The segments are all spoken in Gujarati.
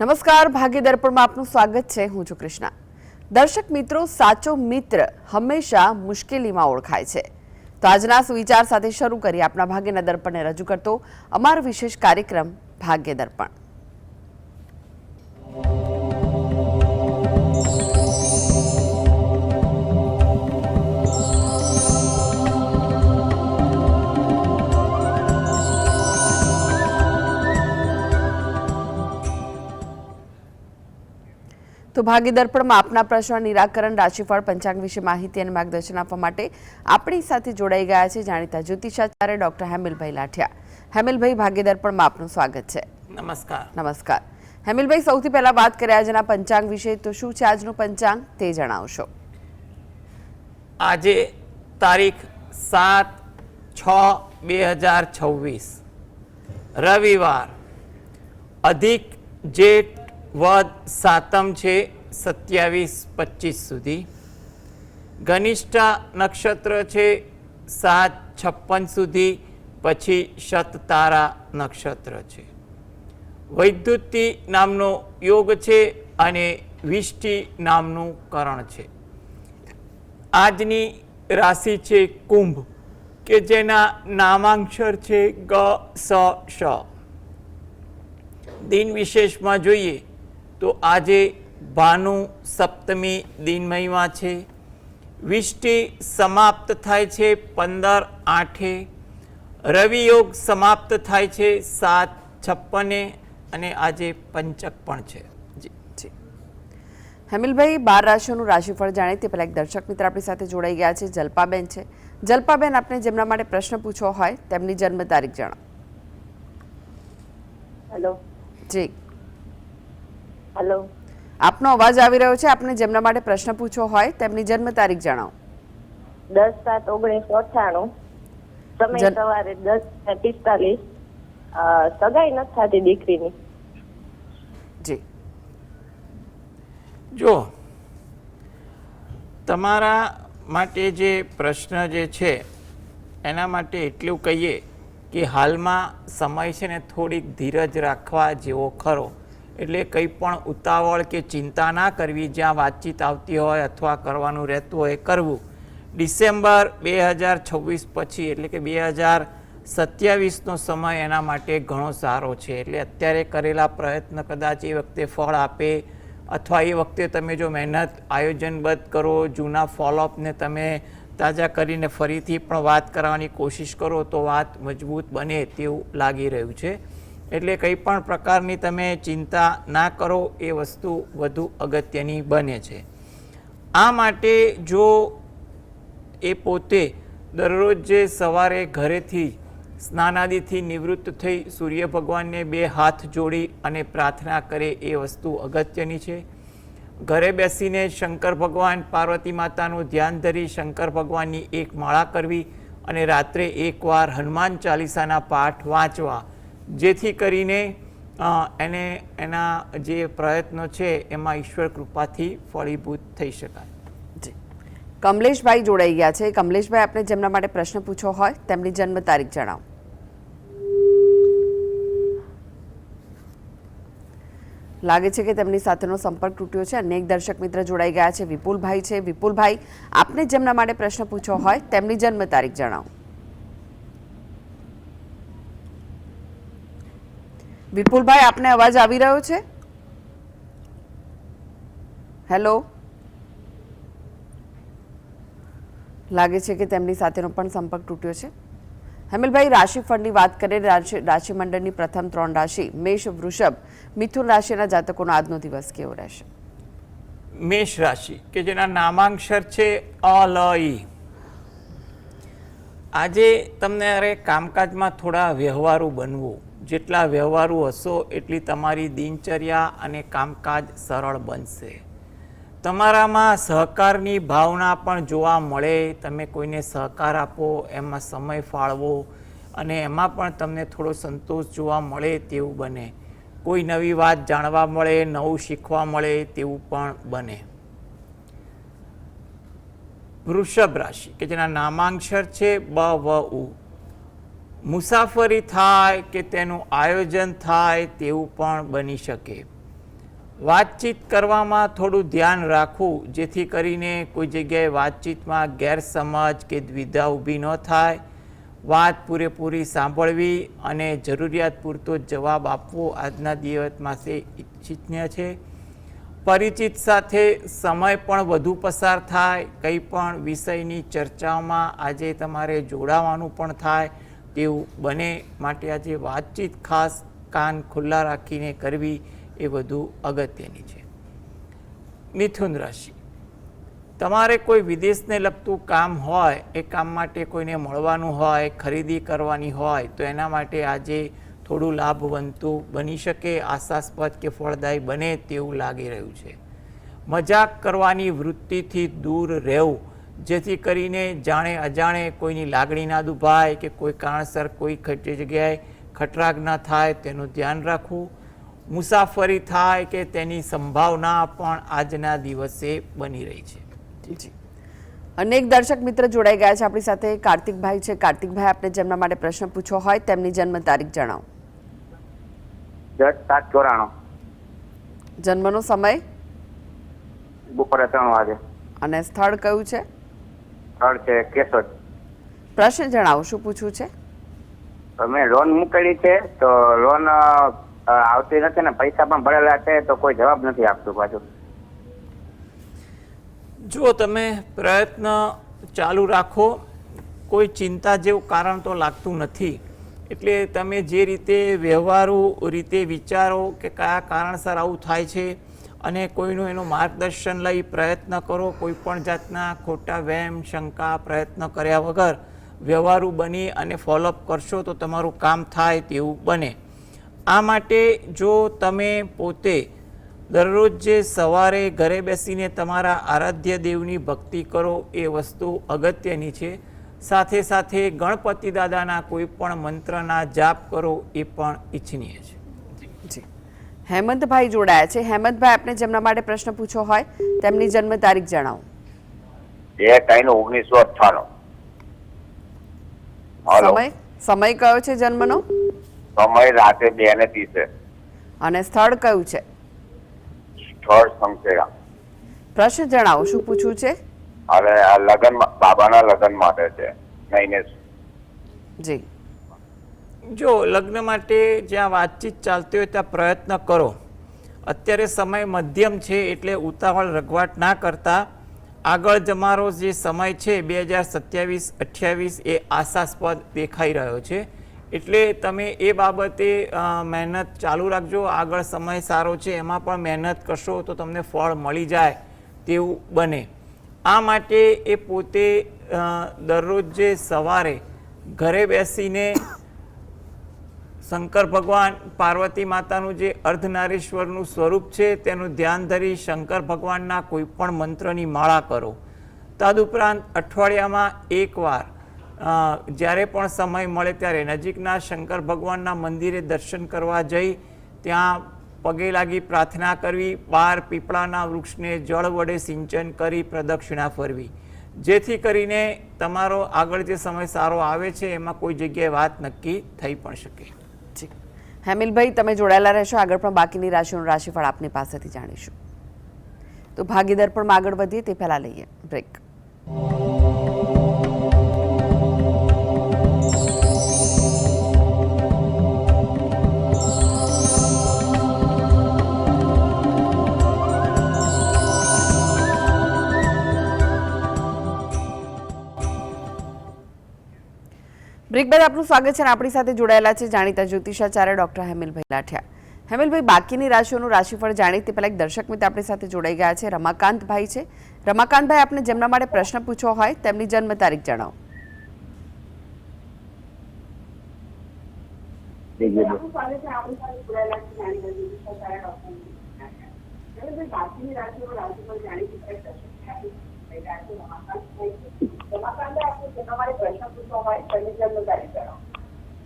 નમસ્કાર, ભાગ્ય દર્પણમાં આપનું સ્વાગત છે. હું છું કૃષ્ણા. દર્શક મિત્રો, સાચો મિત્ર હંમેશા મુશ્કેલીમાં ઓળખાય છે. તો આજના સુવિચાર સાથે શરૂ કરી આપણા ભાગ્યના દર્પણને રજૂ કરતો અમારો વિશેષ કાર્યક્રમ ભાગ્ય દર્પણ. તો ભાગ્ય દર્પણમાં આપના પ્રશ્ન નિરાકરણ, રાશિફળ, પંચાંગ વિશે માહિતી અને માર્ગદર્શન આપવા માટે આપણી સાથે જોડાઈ ગયા છે જાણીતા જ્યોતિષાચાર્ય ડોક્ટર હેમિલભાઈ લાઠિયા. હેમિલભાઈ, ભાગ્ય દર્પણમાં આપનું સ્વાગત છે. નમસ્કાર. નમસ્કાર હેમિલભાઈ, સૌથી પહેલા વાત કરીએ આજના પંચાંગ વિશે. તો શું છે આજનું પંચાંગ તે જણાવશો? આજે તારીખ 7/6/2026 રવિવાર, અધિક જેઠ વદ સાતમ છે 27-25 સુધી. ઘનિષ્ઠા નક્ષત્ર છે 7:56 સુધી, પછી શતતારા નક્ષત્ર છે. વૈદ્યુતિ નામનો યોગ છે અને વિષ્ટિ નામનું કરણ છે. આજની રાશિ છે કુંભ, કે જેના નામાંક્ષર છે ગ, સ, શ. દિન વિશેષમાં જોઈએ તો આજે ભાનુ સપ્તમી દિનમયમાં છે. વિષ્ટિ સમાપ્ત થાય છે 15/8. રવિ યોગ સમાપ્ત થાય છે 7:56 અને આજે પંચક પણ છે. હેમિલભાઈ, 12 રાશિઓનું રાશિફળ જાણે તે પહેલા એક દર્શક મિત્ર આપણી સાથે જોડાઈ ગયા છે. જલ્પાબેન છે. જલ્પાબેન, આપને જેમના માટે પ્રશ્ન પૂછવો હોય તેમની જન્મ તારીખ જણાવો. હેલો જી, હેલો, આપનો અવાજ આવી રહ્યો છે. આપને જેમના માટે પ્રશ્ન પૂછવો હોય તેમની જન્મ તારીખ જણાવો. 10/7/1998. સમય સવારે 10:45. સગાઈ નથી થતી દીકરીની. જી, જો તમારા માટે જે પ્રશ્ન જે છે એના માટે એટલું કહીએ કે હાલમાં સમય છે ને થોડીક ધીરજ રાખવા જેવો ખરો. એટલે કંઈ પણ ઉતાવળ કે ચિંતા ના કરવી. જ્યાં વાતચીત આવતી હોય અથવા કરવાનું રહેતું હોય એ કરવું. ડિસેમ્બર 2026 પછી એટલે કે 2027નો સમય એના માટે ઘણો સારો છે. એટલે અત્યારે કરેલા પ્રયત્ન કદાચ એ વખતે ફળ આપે, અથવા એ વખતે તમે જો મહેનત આયોજનબદ્ધ કરો, જૂના ફોલોઅપને તમે તાજા કરીને ફરીથી પણ વાત કરવાની કોશિશ કરો તો વાત મજબૂત બને તેવું લાગી રહ્યું છે. એટલે કંઈ પણ પ્રકારની તમે ચિંતા ના કરો, એ વસ્તુ વધુ અગત્યની બને છે. આ માટે જો એ પોતે દરરોજ જે સવારે ઘરેથી સ્નાનાદિથી નિવૃત્ત થઈ સૂર્ય ભગવાનને 2 હાથ જોડી અને પ્રાર્થના કરે એ વસ્તુ અગત્યની છે. ઘરે બેસીને શંકર ભગવાન, પાર્વતી માતાનું ધ્યાન ધરી શંકર ભગવાનની એક માળા કરવી અને રાત્રે એકવાર હનુમાન ચાલીસાના પાઠ વાંચવા, જેથી કરીને એને એના જે પ્રયત્નો છે એમાં ઈશ્વર કૃપાથી ફળીભૂત થઈ શકાય. જી, કમલેશભાઈ જોડાઈ ગયા છે. કમલેશભાઈ, આપણે જેમના માટે પ્રશ્ન પૂછવો હોય તેમની જન્મ તારીખ જણાવો. લાગે છે કે તેમની સાથેનો સંપર્ક તૂટ્યો છે. અનેક દર્શક મિત્ર જોડાઈ ગયા છે. વિપુલભાઈ છે. વિપુલભાઈ, આપને જેમના માટે પ્રશ્ન પૂછવો હોય તેમની જન્મ તારીખ જણાવો. વિપુલભાઈ, આપને અવાજ આવી રહ્યો છે? હેલો, લાગે છે કે તેમની સાથેનો પણ સંપર્ક તૂટ્યો છે. હેમિલભાઈ, રાશિફળની વાત કરીએ. રાશિ મંડળની પ્રથમ 3 રાશિ મેષ, વૃષભ, મિથુન રાશિના જાતકોનો આજનો દિવસ કેવો રહેશે? મેષ રાશિ, કે જેના નામાંક્ષર છે અ, લ, ઈ. આજે તમને અરે કામકાજમાં થોડા વ્યવહારુ બનવું. જેટલા વ્યવહારુ હશો એટલી તમારી દિનચર્યા અને કામકાજ સરળ બનશે. તમારામાં સહકારની ભાવના પણ જોવા મળે. તમે કોઈને સહકાર આપો, એમાં સમય ફાળવો અને એમાં પણ તમને થોડો સંતોષ જોવા મળે તેવું બને. કોઈ નવી વાત જાણવા મળે, નવું શીખવા મળે તેવું પણ બને. વૃષભ રાશિ, કે જેના નામાંક્ષર છે બ, વ, ઉ. મુસાફરી થાય કે તેનું આયોજન થાય તેવું પણ બની શકે. વાતચીત કરવામાં થોડું ધ્યાન રાખવું, જેથી કરીને કોઈ જગ્યાએ વાતચીતમાં ગેરસમજ કે દ્વિધા ઊભી ન થાય. વાત પૂરેપૂરી સાંભળવી અને જરૂરિયાત પૂરતો જવાબ આપવો આજના દિવસમાં ઇચ્છનીય છે. પરિચિત સાથે સમય પણ વધુ પસાર થાય. કંઈ પણ વિષયની ચર્ચાઓમાં આજે તમારે જોડાવાનું પણ થાય તેવું બને, માટે આજે વાતચીત ખાસ કાન ખુલ્લા રાખીને કરવી એ વધુ અગત્યની છે. મિથુન રાશિ, તમારે કોઈ વિદેશને લગતું કામ હોય, એ કામ માટે કોઈને મળવાનું હોય, ખરીદી કરવાની હોય, તો એના માટે આજે થોડું લાભવંતું બની શકે, આશાસ્પદ કે ફળદાયી બને તેવું લાગી રહ્યું છે. મજાક કરવાની વૃત્તિથી દૂર રહેવું, જેથી કરીને જાણે અજાણે કોઈની લાગણી ના દુભાય કે કોઈ કારણસર કોઈ ખોટી જગ્યાએ ખટરાગ ના થાય તેનું ધ્યાન રાખવું. મુસાફરી થાય કે તેની સંભાવના પણ આજના દિવસે બની રહી છે. જી, અનેક દર્શક મિત્ર જોડાઈ ગયા છે આપણી સાથે. કાર્તિકભાઈ છે. કાર્તિકભાઈ, આપને જેમના માટે પ્રશ્ન પૂછવો હોય તેમની જન્મ તારીખ જણાવો. 10/7/94. જન્મનો સમય બપોરે 3 વાગે. અને સ્થળ કયું છે? સ્થળ છે કેશોદ. પ્રશ્ન જણાવો, શું પૂછવું છે? મેં લોન મૂકેલી છે, તો લોન આવતી નથી ને પૈસા પણ ભરેલા છે, તો કોઈ જવાબ નથી આપતું પાછું. જો તમે પ્રયત્ન ચાલુ રાખો, કોઈ ચિંતા જેવું કારણ તો લાગતું નથી. એટલે તમે જે રીતે વ્યવહારુ રીતે વિચારો કે કયા કારણસર આવું થાય છે અને કોઈનું એનું માર્ગદર્શન લઈ પ્રયત્ન કરો. કોઈ પણ જાતના ખોટા વહેમ શંકા પ્રયત્ન કર્યા વગર વ્યવહારુ બની અને ફોલોઅપ કરશો તો તમારું કામ થાય તેવું બને. આ માટે જો તમે પોતે દરરોજ જે સવારે ઘરે બેસીને તમારા આરાધ્ય દેવની ભક્તિ કરો એ વસ્તુ અગત્યની છે. સાથે સાથે ગણપતિ દાદાના કોઈ પણ મંત્રના જાપ કરો એ પણ ઈચ્છનીય છે. જી, હેમંતભાઈ જોડાયા છે. હેમંતભાઈ, આપને જેમના માટે પ્રશ્ન પૂછવો હોય તેમની જન્મ તારીખ જણાવો. 1/9/1998. સમય કયો છે જન્મનો? સમય રાતે 2:30. અને સ્થળ કયું છે? સ્થળ સંખેડા. પ્રશ્ન જણાવો, શું પૂછવું છે? અને આ લગન, બાબાના લગન માટે છે. નહીં. જી, જો લગ્ન માટે જ્યાં વાતચીત ચાલતી હોય ત્યાં પ્રયત્ન કરો. અત્યારે સમય મધ્યમ છે, એટલે ઉતાવળ રઘવાટ ના કરતા આગળ તમારો જે સમય છે 2027-28 એ આશાસ્પદ દેખાઈ રહ્યો છે. એટલે તમે એ બાબતે મહેનત ચાલુ રાખજો. આગળ સમય સારો છે, એમાં પણ મહેનત કરશો તો તમને ફળ મળી જાય તેવું બને. આ માટે એ પોતે દરરોજ જે સવારે ઘરે બેસીને શંકર ભગવાન પાર્વતી માતાનું જે અર્ધનારીશ્વરનું સ્વરૂપ છે તેનું ધ્યાન ધરી શંકર ભગવાનના કોઈ પણ મંત્રની માળા કરો. તદુપરાંત અઠવાડિયામાં એકવાર જ્યારે પણ સમય મળે ત્યારે નજીકના શંકર ભગવાનના મંદિરે દર્શન કરવા જઈ ત્યાં પગે લાગી પ્રાર્થના કરવી. 12 પીપળાના વૃક્ષને જળ વડે સિંચન કરી પ્રદક્ષિણા ફરવી, જેથી કરીને તમારો આગળ જે સમય સારો આવે છે એમાં કોઈ જગ્યાએ વાત નક્કી થઈ પણ શકે. જી, હેમિલભાઈ, તમે જોડાયેલા રહેશો. આગળ પણ બાકીની રાશિઓનું રાશિફળ આપની પાસેથી જાણીશું. તો ભાગીદાર પણ આગળ વધીએ તે પહેલા લઈએ બ્રેક. બ્રેક બાદ આપનું સ્વાગત છે. આપણી સાથે જોડાયેલા છે જાણીતા જ્યોતિષાચાર્ય ડોક્ટર હેમિલભાઈ લાઠિયા. હેમિલભાઈ, બાકીની રાશિઓનું રાશિફળ જાણીએ તે પહેલા એક દર્શક મિત્ર આપણી સાથે જોડાઈ ગયા છે. રમાકાંતભાઈ છે. રમાકાંતભાઈ, આપને જેમના માટે પ્રશ્ન પૂછવો હોય તેમની જન્મ તારીખ જણાવો.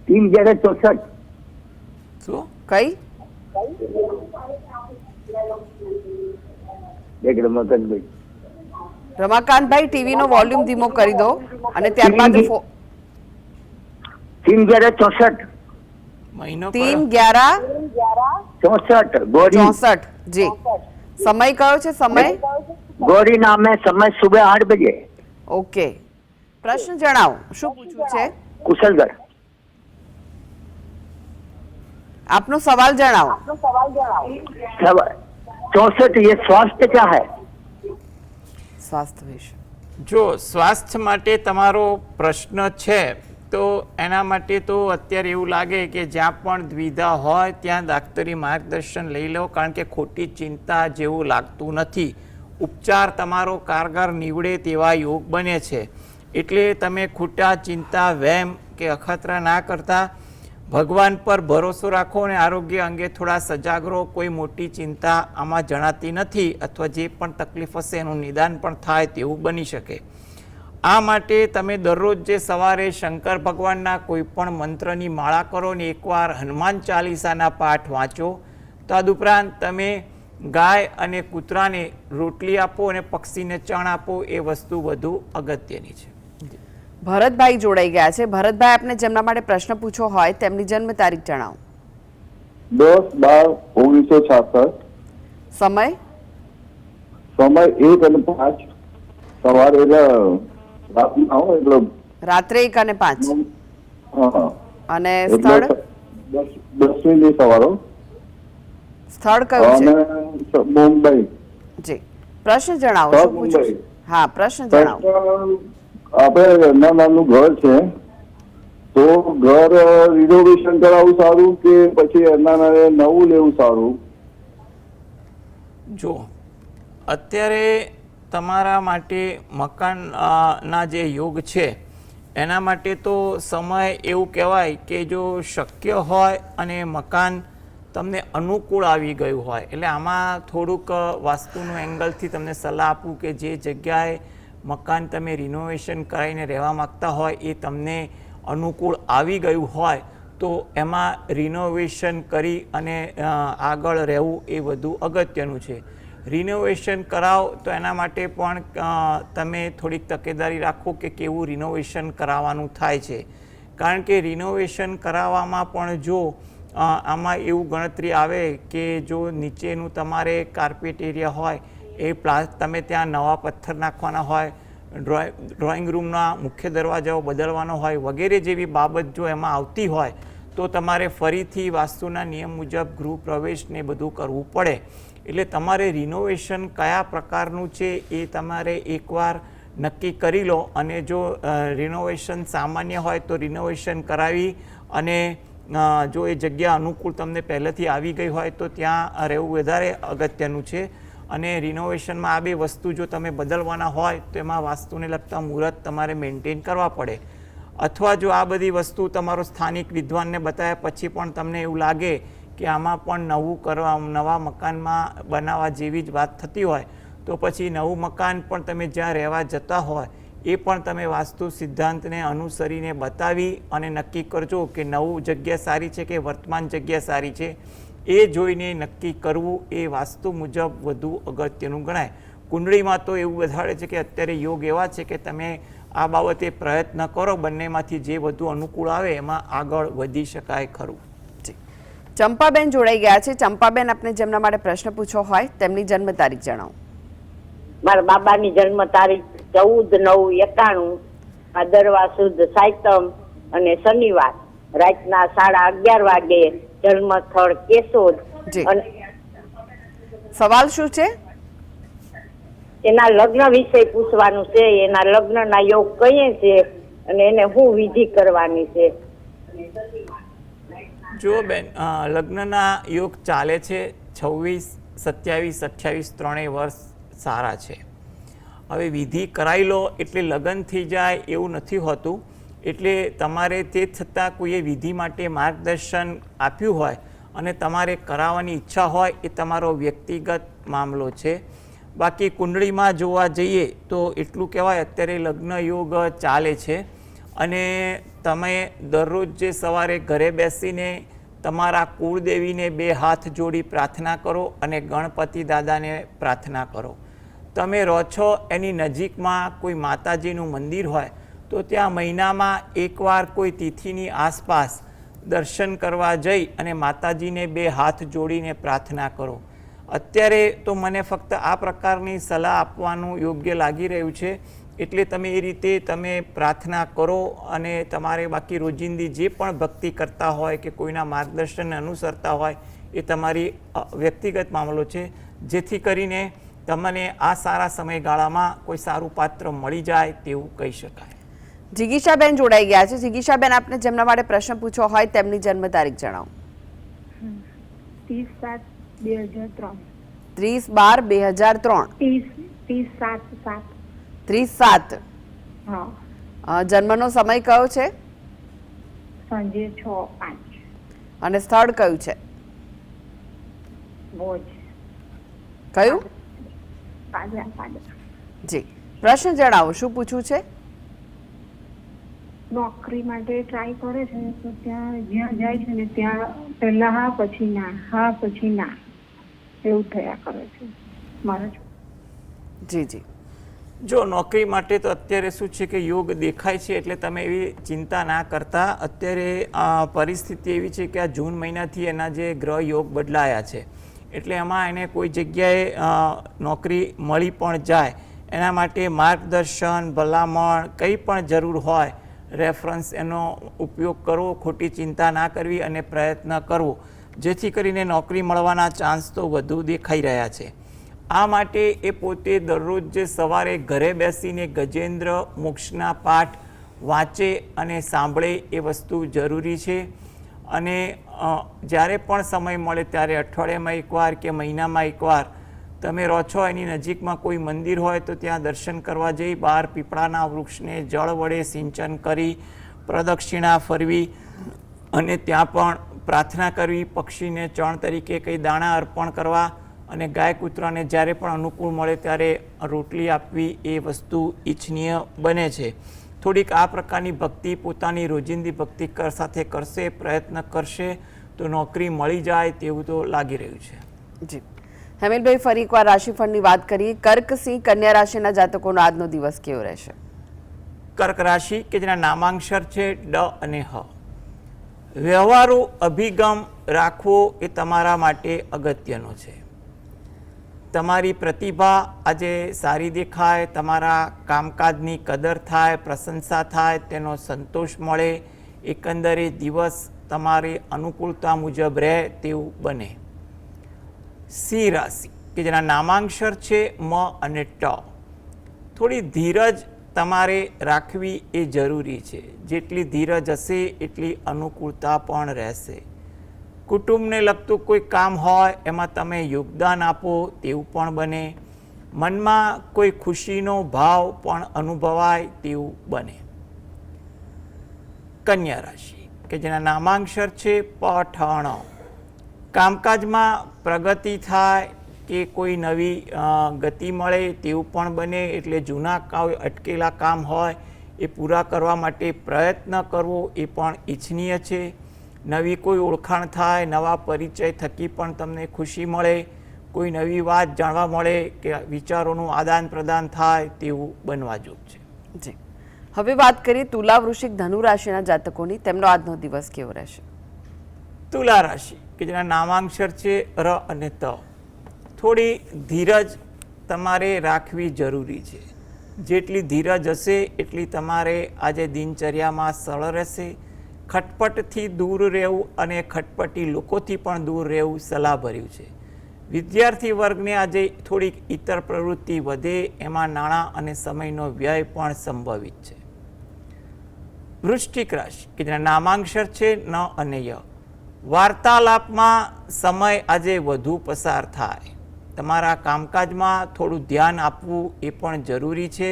तीन 64. શું કઈ? રમાકાંતભાઈ, ટીવી નો વોલ્યુમ ધીમો કરી દો અને ત્યારબાદ 3/64. મહિનો 3/11/64. જી સમય કયો છે? સમય गौरी नाम है, समय सुबह 8 बजे, ઓકે. પ્રશ્ન જણાવો, શું પૂછવું છે? कुशलगढ़। આપનો સવાલ જણાવો. 64, ये स्वास्थ्य क्या है? સ્વાસ્થ્ય વિશે. જો સ્વાસ્થ્ય માટે તમારો પ્રશ્ન છે તો એના માટે તો અત્યારે એવું લાગે કે જ્યાં પણ દ્વિધા હોય ત્યાં દાક્તરી માર્ગદર્શન લઈ લો, કારણ કે ખોટી ચિંતા જેવું લાગતું નથી. ઉપચાર તમારો કારગર નીવડે તેવા યોગ બને છે. એટલે તમે ખોટા ચિંતા, વહેમ કે અખતરા ના કરતા ભગવાન પર ભરોસો રાખો અને આરોગ્ય અંગે થોડા સજાગ રહો. કોઈ મોટી ચિંતા આમાં જણાતી નથી, અથવા જે પણ તકલીફ હશે એનું નિદાન પણ થાય તેવું બની શકે. આ માટે તમે દરરોજ જે સવારે શંકર ભગવાનના કોઈ પણ મંત્રની માળા કરો ને એકવાર હનુમાન ચાલીસાના પાઠ વાંચો. તદુપરાંત તમે ગાય અને કૂતરાને રોટલી આપો અને પક્ષીને ચણ આપો. એ વસ્તુ વધુ અગત્યની છે. ભરતભાઈ જોડાઈ ગયા છે. ભરતભાઈ, આપને જેમના માટે પ્રશ્ન પૂછવો હોય તેમની જન્મ તારીખ જણાવો. 10/12/1966, સમય સમય 1 અને 5 સવારે, એટલે રાતના હોય એટલે રાત્રે 1 અને 5. હા, અને એટલે સ્થળ 10મી સવારો સ્થળ કયું અને છે? મુંબઈ. જી પ્રશ્ન જણાવો, સ્થળ શું પૂછવું છે? મુંબઈ. હા, પ્રશ્ન જણાવો. આપણે એમના નામનું ઘર છે, તો ઘર રિનોવેશન કરાવવું સારું કે પછી એમના નામે નવું લેવું સારું? જો અત્યારે તમારા માટે મકાન ના જે યોગ છે એના માટે તો સમય એવું કહેવાય કે જો શક્ય હોય અને મકાન તમને અનુકૂળ આવી ગયું હોય, એટલે આમાં થોડુંક વાસ્તુનું એંગલથી તમને સલાહ આપું કે જે જગ્યાએ મકાન તમે રિનોવેશન કરાવીને રહેવા માગતા હોય એ તમને અનુકૂળ આવી ગયું હોય તો એમાં રિનોવેશન કરી અને આગળ રહેવું એ વધુ અગત્યનું છે. રિનોવેશન કરાવો તો એના માટે પણ તમે થોડીક તકેદારી રાખો કે કેવું રિનોવેશન કરાવવાનું થાય છે, કારણ કે રિનોવેશન કરાવવામાં પણ જો આમાં એવું ગણતરી આવે કે જો નીચેનું તમારે કાર્પેટ એરિયા હોય એ તમે ત્યાં નવા પથ્થર નાખવાના હોય, ડ્રોઈંગ રૂમના મુખ્ય દરવાજાઓ બદલવાનો હોય વગેરે જેવી બાબત જો એમાં આવતી હોય તો તમારે ફરીથી વાસ્તુના નિયમ મુજબ ગૃહ પ્રવેશને બધું કરવું પડે. એટલે તમારે રિનોવેશન કયા પ્રકારનું છે એ તમારે એકવાર નક્કી કરી લો, અને જો રિનોવેશન સામાન્ય હોય તો રિનોવેશન કરાવી, અને જો એ જગ્યા અનુકૂળ તમને પહેલેથી આવી ગઈ હોય તો ત્યાં રહેવું વધારે અગત્યનું છે. અને રિનોવેશનમાં આ બે વસ્તુ જો તમે બદલવાના હોય તો એમાં વાસ્તુને લગતા મુહૂર્ત તમારે મેન્ટેન કરવા પડે. અથવા જો આ બધી વસ્તુ તમારો સ્થાનિક વિદ્વાનને બતાવ્યા પછી પણ તમને એવું લાગે કે આમાં પણ નવું કરવા, નવા મકાનમાં બનાવવા જેવી જ વાત થતી હોય તો પછી નવું મકાન પણ તમે જ્યાં રહેવા જતા હોય એ પણ તમે વાસ્તુ સિદ્ધાંતને અનુસરીને બતાવી અને નક્કી કરજો કે નવું જગ્યા સારી છે કે વર્તમાન જગ્યા સારી છે. એ જોઈને નક્કી કરવું એ વાસ્તુ મુજબ વધુ અગત્યનું ગણાય. કુંડળીમાં તો એવું બતાડે છે કે અત્યારે યોગ એવા છે કે તમે આ બાબતે પ્રયત્ન કરો, બંનેમાંથી જે વધુ અનુકૂળ આવે એમાં આગળ વધી શકાય ખરું. ચંપાબેન જોડાઈ ગયા છે. ચંપાબેન, આપને જેમના માટે પ્રશ્ન પૂછવો હોય તેમની જન્મ તારીખ જણાવો. મારા બાબાની જન્મ તારીખ 14/9/91, ભાદરવા સુદ સાયતમ અને શનિવાર રાતના 11:30 વાગે, જન્મ સ્થળ કેશોદ. અને સવાલ શું છે? એના લગ્ન વિશે પૂછવાનું છે. એના લગ્નના યોગ કયે છે અને એને શું વિધિ કરવાની છે? જો બેન, લગ્નના યોગ ચાલે છે. 26, 27, 28 ત્રણેય વર્ષ સારા છે. હવે વિધિ કરાવી લો એટલે લગ્ન થઈ જાય એવું નથી હોતું. એટલે તમારે તે છતાં કોઈએ વિધિ માટે માર્ગદર્શન આપ્યું હોય અને તમારે કરાવવાની ઈચ્છા હોય એ તમારો વ્યક્તિગત મામલો છે. બાકી કુંડળીમાં જોવા જઈએ તો એટલું કહેવાય અત્યારે લગ્ન યોગ ચાલે છે, અને તમે દરરોજ જે સવારે ઘરે બેસીને તમારા કુળદેવીને 2 હાથ જોડી પ્રાર્થના કરો અને ગણપતિ દાદાને પ્રાર્થના કરો. તમે રહો છો એની નજીકમાં કોઈ માતાજીનું મંદિર હોય તો ત્યાં મહિનામાં એકવાર કોઈ તિથિની આસપાસ દર્શન કરવા જઈ અને માતાજીને 2 હાથ જોડીને પ્રાર્થના કરો. અત્યારે તો મને ફક્ત આ પ્રકારની સલાહ આપવાનું યોગ્ય લાગી રહ્યું છે, એટલે તમે એ રીતે તમે પ્રાર્થના કરો અને તમારે બાકી રોજિંદી જે પણ ભક્તિ કરતા હોય કે કોઈના માર્ગદર્શનને અનુસરતા હોય એ તમારી વ્યક્તિગત મામલો છે, જેથી કરીને તમને આ સારા સમયગાળામાં કોઈ સારું પાત્ર મળી જાય તેવું કહી શકાય. જિગીશાબેન જોડાઈ ગયા છે. જિગીશાબેન, આપને જેમના માટે પ્રશ્ન પૂછવો હોય તેમની જન્મ તારીખ જણાવો. 30/7/2003. 30/12/2003. 30/7/7. 30/7. હા. જન્મનો સમય કયો છે સાંજે 6:05. અને સ્થળ કયું છે? ભોજ. કયું? પાદરા. જી, પ્રશ્ન જણાવો, શું પૂછવું છે? નોકરી માટે ટ્રાય કરે છે તો ત્યાં જ્યાં જાય છે ને ત્યાં પહેલા હા પછી ના, હા પછી ના એવું થયા કરે છે મારા. જી જી. જો નોકરી માટે તો અત્યારે શું છે કે યોગ દેખાય છે, એટલે તમે એવી ચિંતા ના કરતા. અત્યારે પરિસ્થિતિ એવી છે કે આ જૂન મહિનાથી એના જે ગ્રહ યોગ બદલાયા છે, એટલે એમાં એને કોઈ જગ્યાએ નોકરી મળી પણ જાય એના માટે માર્ગદર્શન, ભલામણ, કંઈ પણ જરૂર હોય રેફરન્સ એનો ઉપયોગ કરવો, ખોટી ચિંતા ના કરવી અને પ્રયત્ન કરવો, જેથી કરીને નોકરી મળવાના ચાન્સ તો વધુ દેખાઈ રહ્યા છે. આ માટે એ પોતે દરરોજ જે સવારે ઘરે બેસીને ગજેન્દ્ર મોક્ષના પાઠ વાંચે અને સાંભળે એ વસ્તુ જરૂરી છે. અને જ્યારે પણ સમય મળે ત્યારે અઠવાડિયામાં એકવાર કે મહિનામાં એકવાર તમે રહો છો એની નજીકમાં કોઈ મંદિર હોય તો ત્યાં દર્શન કરવા જઈ, બહાર પીપળાના વૃક્ષને જળ વડે સિંચન કરી પ્રદક્ષિણા ફરવી અને ત્યાં પણ પ્રાર્થના કરવી, પક્ષીને ચણ તરીકે કંઈ દાણા અર્પણ કરવા અને ગાય કૂતરાને જ્યારે પણ અનુકૂળ મળે ત્યારે રોટલી આપવી એ વસ્તુ ઈચ્છનીય બને છે. થોડીક આ પ્રકારની ભક્તિ પોતાની રોજિંદી ભક્તિ સાથે કરશે, પ્રયત્ન કરશે તો નોકરી મળી જાય તેવું તો લાગી રહ્યું છે. જી હેમિલભાઈ, ફરી એકવાર રાશિફળની વાત કરીએ. કર્ક, સિંહ, કન્યા રાશિના જાતકોનો આજનો દિવસ કેવો રહેશે? કર્ક રાશિ કે જેના નામાંક્ષર છે ડ અને હ. વ્યવહારુ અભિગમ રાખવો એ તમારા માટે અગત્યનો છે. તમારી પ્રતિભા આજે સારી દેખાય, તમારા કામકાજની કદર થાય, પ્રશંસા થાય, તેનો સંતોષ મળે, એકંદરે દિવસ તમારી અનુકૂળતા મુજબ રહે તેવું બને. સિંહ રાશિ કે જેના નામાંક્ષર છે મ અને ટ. થોડી ધીરજ તમારે રાખવી એ જરૂરી છે. જેટલી ધીરજ હશે એટલી અનુકૂળતા પણ રહેશે. કુટુંબને લગતું કોઈ કામ હોય એમાં તમે યોગદાન આપો તેવું પણ બને. મનમાં કોઈ ખુશીનો ભાવ પણ અનુભવાય તેવું બને. કન્યા રાશિ કે જેના નામાંક્ષર છે પ ઠ ણ. કામકાજમાં પ્રગતિ થાય કે કોઈ નવી ગતિ મળે તેવું પણ બને. એટલે જૂના અટકેલા કામ હોય એ પૂરા કરવા માટે પ્રયત્ન કરવો એ પણ ઈચ્છનીય છે. નવી કોઈ ઓળખાણ થાય, નવા પરિચય થકી પણ તમને ખુશી મળે, કોઈ નવી વાત જાણવા મળે કે વિચારોનું આદાન પ્રદાન થાય તેવું બનવા જોગ છે. જી, હવે વાત કરીએ તુલા, વૃશ્ચિક, ધનુ રાશિના જાતકોની. તેમનો આજનો દિવસ કેવો રહેશે? તુલા રાશિ કે જેના નામાંક્ષર છે ર અને ત. થોડી ધીરજ તમારે રાખવી જરૂરી છે. જેટલી ધીરજ હશે એટલી તમારે આજે દિનચર્યામાં સરળ રહેશે. ખટપટથી દૂર રહેવું અને ખટપટી લોકોથી પણ દૂર રહેવું સલાહભર્યું છે. વિદ્યાર્થી વર્ગને આજે થોડીક ઇતર પ્રવૃત્તિ વધે, એમાં નાણાં અને સમયનો વ્યય પણ સંભવિત છે. વૃશ્ચિક રાશિ કે જેના નામાંક્ષર છે ન અને ય. વાર્તાલાપમાં સમય આજે વધુ પસાર થાય. તમારા કામકાજમાં થોડું ધ્યાન આપવું એ પણ જરૂરી છે.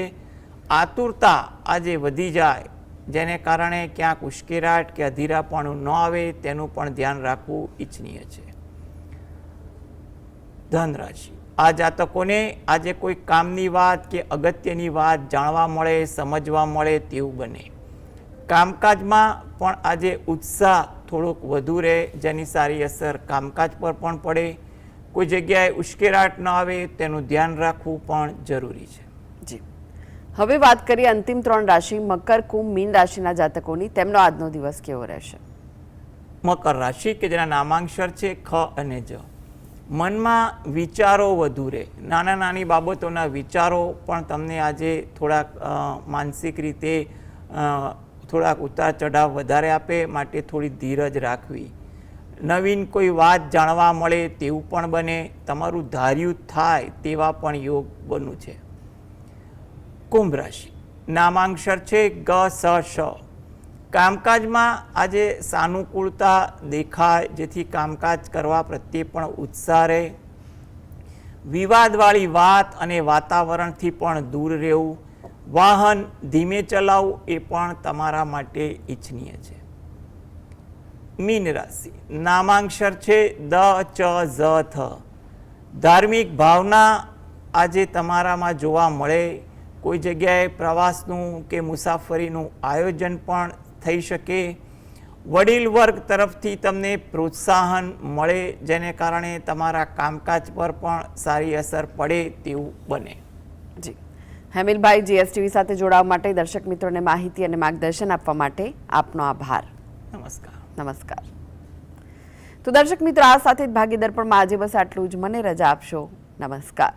આતુરતા આજે વધી જાય, જેને કારણે ક્યાંક ઉશ્કેરાટ કે અધીરાપણું ન આવે તેનું પણ ધ્યાન રાખવું ઈચ્છનીય છે. ધન રાશિ, આ જાતકોને આજે કોઈ કામની વાત કે અગત્યની વાત જાણવા મળે, સમજવા મળે તેવું બને. કામકાજમાં પણ આજે ઉત્સાહ થોડોક વધુ રહે, જેની સારી અસર કામકાજ પર પણ પડે. કોઈ જગ્યાએ ઉશ્કેરાટ ન આવે તેનું ધ્યાન રાખવું પણ જરૂરી છે. જી, હવે વાત કરીએ અંતિમ 3 રાશિ મકર, કુંભ, મીન રાશિના જાતકોની. તેમનો આજનો દિવસ કેવો રહેશે? મકર રાશિ કે જેના નામાંક્ષર છે ખ અને જ. મનમાં વિચારો વધુ રહે, નાના નાની બાબતોના વિચારો પણ તમને આજે થોડાક માનસિક રીતે થોડાક ઉતાર ચઢાવ વધારે આપે, માટે થોડી ધીરજ રાખવી. નવીન કોઈ વાત જાણવા મળે તેવું પણ બને, તમારું ધાર્યું થાય તેવા પણ યોગ બનવું છે. કુંભ રાશિ, નામાંક્ષર છે ગ સ શ. કામકાજમાં આજે સાનુકૂળતા દેખાય, જેથી કામકાજ કરવા પ્રત્યે પણ ઉત્સાહ રહે. વિવાદવાળી વાત અને વાતાવરણથી પણ દૂર રહેવું. વાહન ધીમે ચલાવવું એ પણ તમારા માટે ઈચ્છનીય છે. મીન રાશિ, નામાંક્ષર છે દ ચ ઝ થ. ધાર્મિક ભાવના આજે તમારામાં જોવા મળે. કોઈ જગ્યાએ પ્રવાસનું કે મુસાફરીનું આયોજન પણ થઈ શકે. વડીલ વર્ગ તરફથી તમને પ્રોત્સાહન મળે, જેને કારણે તમારા કામકાજ પર પણ સારી અસર પડે તેવું બને. જી હેમિલભાઈ, જીએસટીવી સાથે જોડાવા માટે, દર્શક મિત્રોને માહિતી અને માર્ગદર્શન આપવા માટે આપનો આભાર. નમસ્કાર. નમસ્કાર. તો દર્શક મિત્રો, આ સાથે જ ભાગીદાર પણ આજે બસ આટલું જ. મને રજા આપશો. નમસ્કાર.